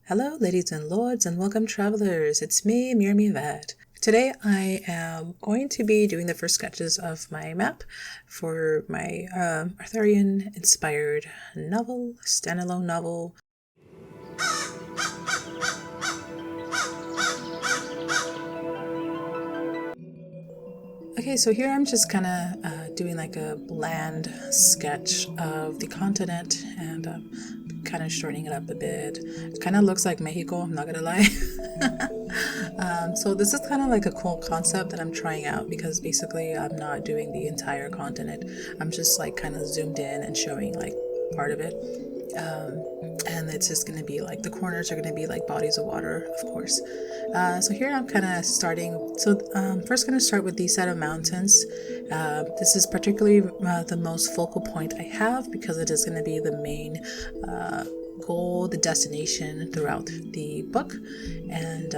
Hello, ladies and lords, and welcome travelers. It's me, Miriam Yvette. Today I am going to be doing the first sketches of my map for my Arthurian-inspired novel, standalone novel. Okay, so here I'm just kind of doing like a bland sketch of the continent and kind of shortening it up a bit. It kind of looks like Mexico, I'm not gonna lie. So this is kind of like a cool concept that I'm trying out because basically I'm not doing the entire continent. I'm just like kind of zoomed in and showing like part of it. And it's just going to be like the corners are going to be like bodies of water, of course. So here I'm kind of starting. So first going to start with these set of mountains. This is particularly the most focal point I have because it is going to be the main goal, the destination throughout the book. And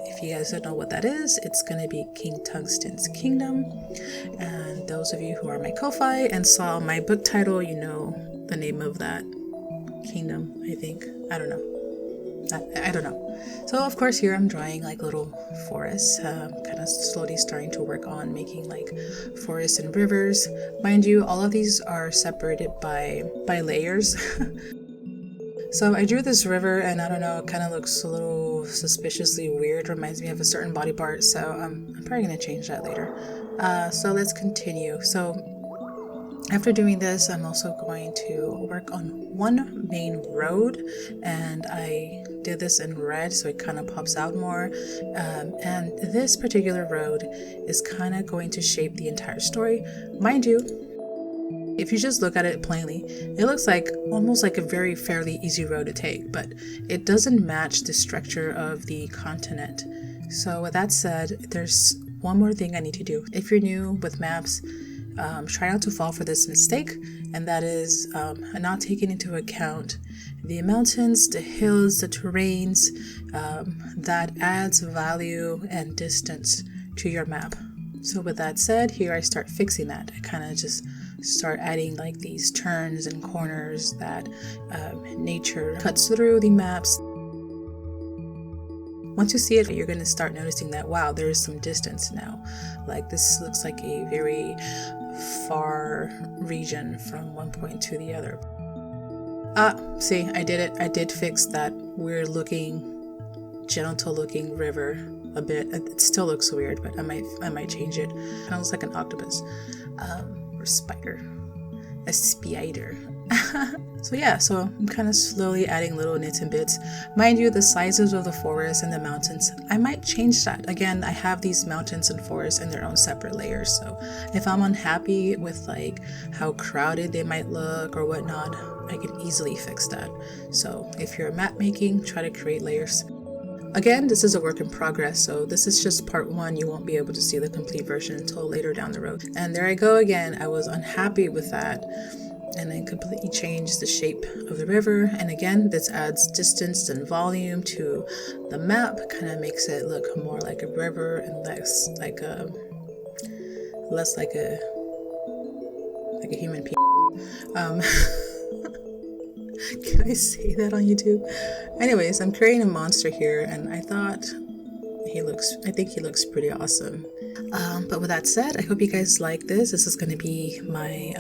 if you guys don't know what that is, it's going to be King Tungsten's Kingdom. And those of you who are my Ko-Fi and saw my book title, you know the name of that kingdom, I think. I don't know. I don't know. So of course here I'm drawing like little forests, kind of slowly starting to work on making like forests and rivers. Mind you, all of these are separated by layers. So I drew this river and I don't know, it kind of looks a little suspiciously weird, reminds me of a certain body part, so I'm probably going to change that later. So let's continue. So after doing this, I'm also going to work on one main road, and I did this in red so it kind of pops out more. And this particular road is kind of going to shape the entire story. Mind you, if you just look at it plainly, it looks like almost like a very fairly easy road to take, but it doesn't match the structure of the continent. So with that said, there's one more thing I need to do. If you're new with maps, try not to fall for this mistake, and that is not taking into account the mountains, the hills, the terrains. That adds value and distance to your map. So with that said, here I start fixing that. I kind of just start adding like these turns and corners that nature cuts through the maps. Once you see it, you're going to start noticing that, wow, there is some distance now. Like this looks like a very far region from one point to the other. See, I did it. I did fix that weird looking, gentle looking river a bit. It still looks weird, but I might change it. It kind of looks like an octopus or spider. A spider. So yeah, so I'm kind of slowly adding little nits and bits. Mind you, the sizes of the forest and the mountains, I might change that. Again, I have these mountains and forests in their own separate layers. So if I'm unhappy with like how crowded they might look or whatnot, I can easily fix that. So if you're map making, try to create layers. Again, this is a work in progress, so this is just part one. You won't be able to see the complete version until later down the road. And there I go again. I was unhappy with that and then completely changed the shape of the river. And again, this adds distance and volume to the map, kind of makes it look more like a river and less like a human being. Can I say that on YouTube? Anyways, I'm creating a monster here, and I think he looks pretty awesome. But with that said, I hope you guys like this. This is going to be my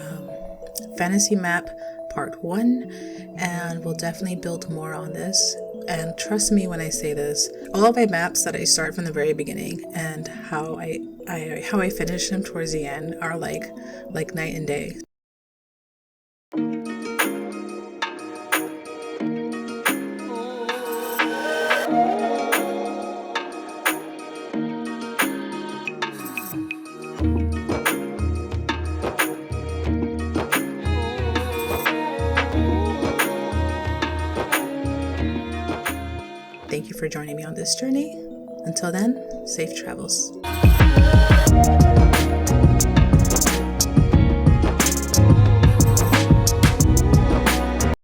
fantasy map part 1, and we'll definitely build more on this. And trust me when I say this, all of my maps that I start from the very beginning and how I finish them towards the end are like night and day. Thank you for joining me on this journey. Until then, safe travels.